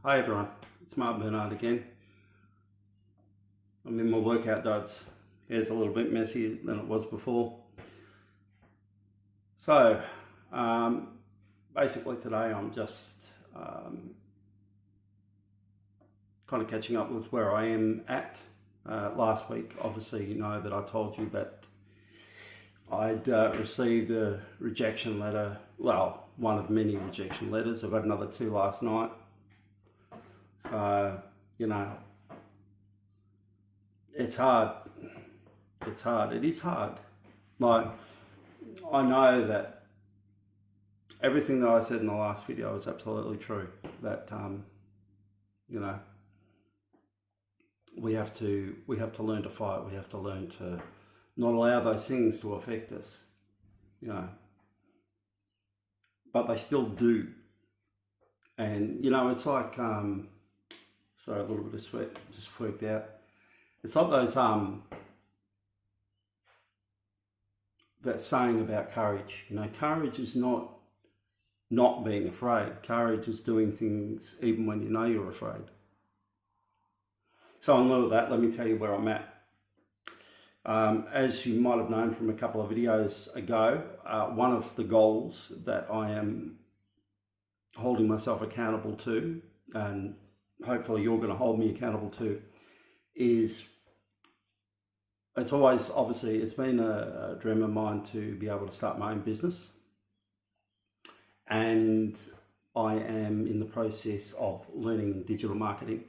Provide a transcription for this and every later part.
Hi everyone, it's Mark Bernard again. I'm in my workout duds. Hair's a little bit messier than it was before. So, basically today I'm just kind of catching up with where I am at. Last week, obviously, you know that I told you that I'd received a rejection letter. Well, one of many rejection letters. I've got another 2 last night. So, you know, it's hard. It's hard. It is hard. Like, I know that everything that I said in the last video is absolutely true. That, you know, we have to learn to fight. We have to learn to not allow those things to affect us, you know. But they still do. And, you know, it's like, sorry, a little bit of sweat just freaked out. It's like those, that saying about courage. You know, courage is not being afraid. Courage is doing things even when you know you're afraid. So in lieu of that, let me tell you where I'm at. As you might have known from a couple of videos ago, one of the goals that I am holding myself accountable to, and hopefully you're going to hold me accountable to, is it's always, obviously, it's been a dream of mine to be able to start my own business. And I am in the process of learning digital marketing.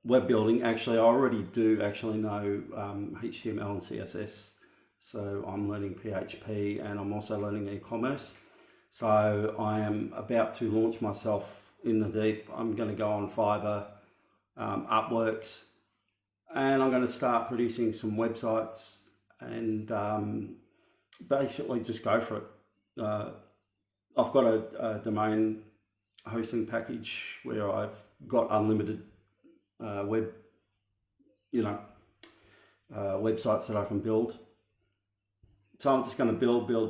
Web building, actually, I already do know HTML and CSS. So I'm learning PHP and I'm also learning e-commerce. So I am about to launch myself in the deep. I'm going to go on Fiverr, Upworks, and I'm going to start producing some websites and basically just go for it. I've got a domain hosting package where I've got unlimited websites that I can build. So I'm just going to build. I'll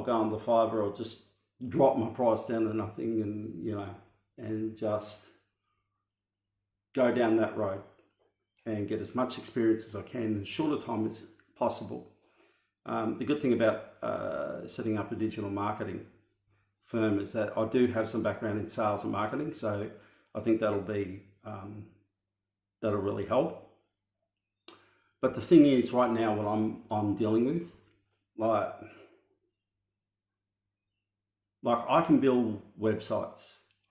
go on the Fiverr, I'll just drop my price down to nothing, and you know, and just go down that road and get as much experience as I can in as short a time as possible. The good thing about setting up a digital marketing firm is that I do have some background in sales and marketing, so I think that'll be that'll really help. But the thing is, right now, what I'm dealing with, like I can build websites.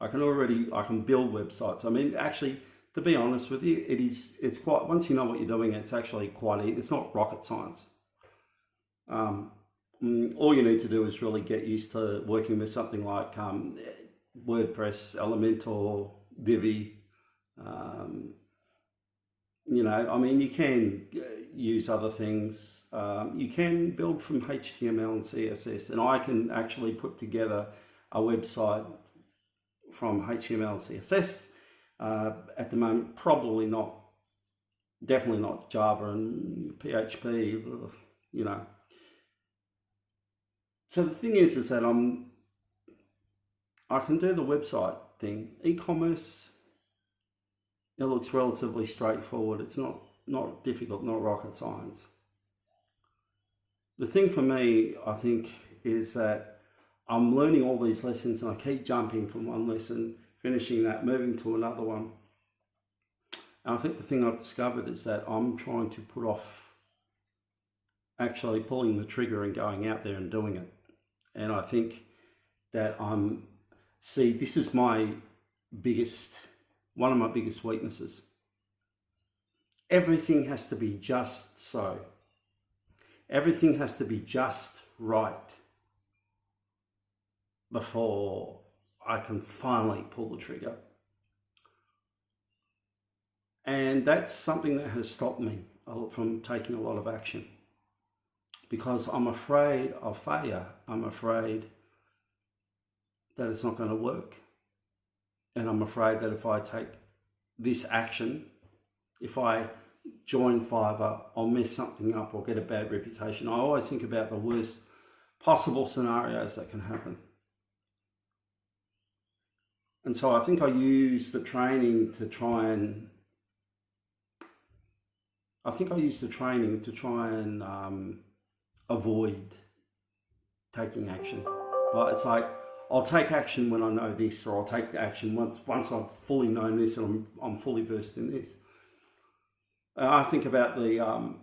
I can build websites. I mean, actually, to be honest with you, it's quite, once you know what you're doing, it's actually quite easy. It's not rocket science. All you need to do is really get used to working with something like WordPress, Elementor, Divi. You know, I mean, you can use other things. You can build from HTML and CSS, and I can actually put together a website from HTML and CSS. At the moment, definitely not Java and PHP, you know. So the thing is that I can do the website thing. E-commerce, it looks relatively straightforward. It's not difficult, not rocket science. The thing for me, I think, is that I'm learning all these lessons and I keep jumping from one lesson, finishing that, moving to another one. And I think the thing I've discovered is that I'm trying to put off actually pulling the trigger and going out there and doing it. And I think that this is one of my biggest weaknesses. Everything has to be just so. Everything has to be just right before I can finally pull the trigger. And that's something that has stopped me from taking a lot of action, because I'm afraid of failure. I'm afraid that it's not going to work. And I'm afraid that if I take this action, if I join Fiverr, I'll mess something up or get a bad reputation. I always think about the worst possible scenarios that can happen. And so I think I used the training to try and avoid taking action. Like, it's like, I'll take action when I know this, or I'll take action once I've fully known this and I'm fully versed in this. I think about the a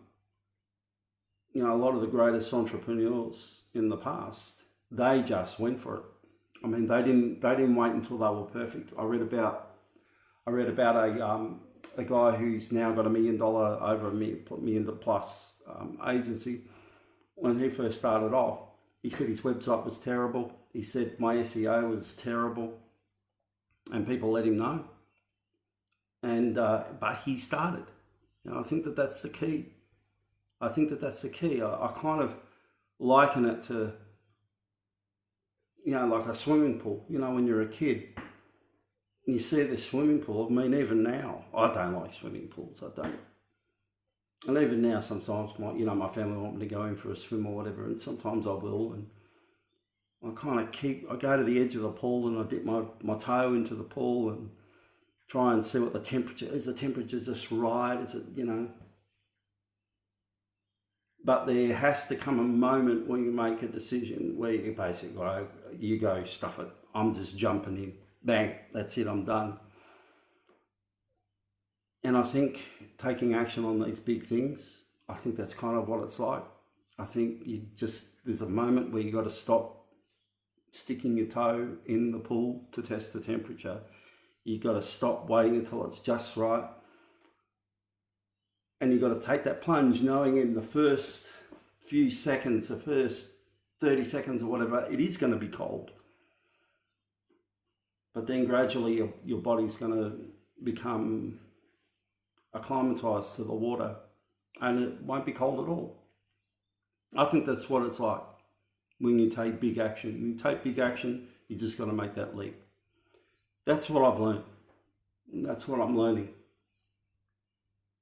lot of the greatest entrepreneurs in the past, they just went for it. I mean, they didn't wait until they were perfect. I read about a guy who's now got over $1 million plus agency. When he first started off, he said his website was terrible. He said my SEO was terrible, and people let him know. And but he started. I think that's the key. I kind of liken it to, like a swimming pool. When you're a kid, you see the swimming pool. I mean, even now, I don't like swimming pools. I don't. And even now, sometimes my family want me to go in for a swim or whatever, and sometimes I will. And I go to the edge of the pool and I dip my toe into the pool and try and see what the temperature is. The temperature's just right. Is it, But there has to come a moment when you make a decision where you basically go, stuff it. I'm just jumping in. Bang, that's it, I'm done. And I think taking action on these big things, I think that's kind of what it's like. I think there's a moment where you got to stop sticking your toe in the pool to test the temperature. You got to stop waiting until it's just right. And you got to take that plunge knowing in the first few seconds, the first 30 seconds or whatever, it is going to be cold. But then gradually your body's going to become acclimatized to the water and it won't be cold at all. I think that's what it's like when you take big action. When you take big action, you just got to make that leap. That's what I've learned. That's what I'm learning.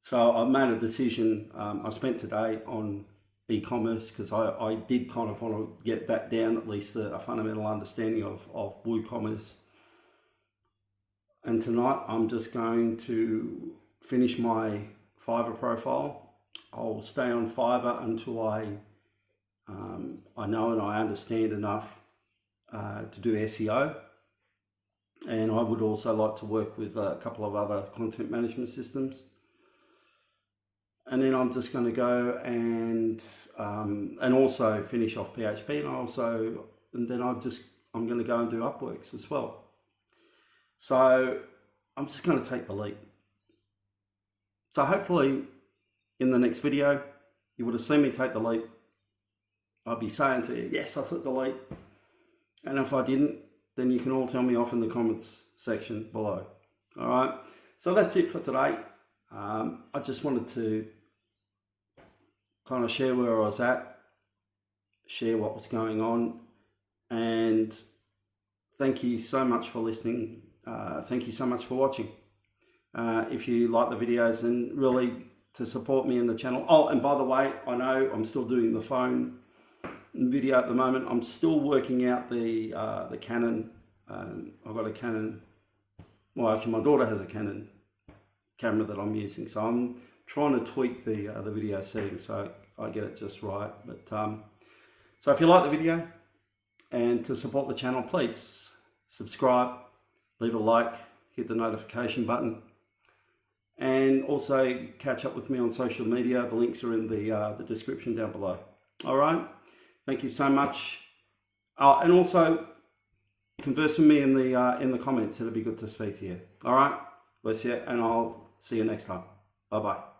So I've made a decision. I spent today on e-commerce because I did kind of want to get back down at least a fundamental understanding of WooCommerce. And tonight I'm just going to finish my Fiverr profile. I'll stay on Fiverr until I know and I understand enough to do SEO. And I would also like to work with a couple of other content management systems. And then I'm just going to go and also finish off PHP, and then I'm going to go and do Upworks as well. So I'm just going to take the leap. So hopefully in the next video, you would have seen me take the leap. I'll be saying to you, yes, I took the leap. And if I didn't, then you can all tell me off in the comments section below. All right. So that's it for today. I just wanted to kind of share where I was at, share what was going on, and thank you so much for listening. Thank you so much for watching. If you like the videos and really to support me in the channel. Oh, and by the way, I know I'm still doing the phone video at the moment. I'm still working out the Canon. I've got a Canon. Well, actually, my daughter has a Canon camera that I'm using, so I'm trying to tweak the video settings so I get it just right. But so if you like the video and to support the channel, please subscribe, leave a like, hit the notification button, and also catch up with me on social media. The links are in the description down below. All right, thank you so much. And also converse with me in the comments. It'll be good to speak to you. All right, bless you, and I'll see you next time. Bye bye.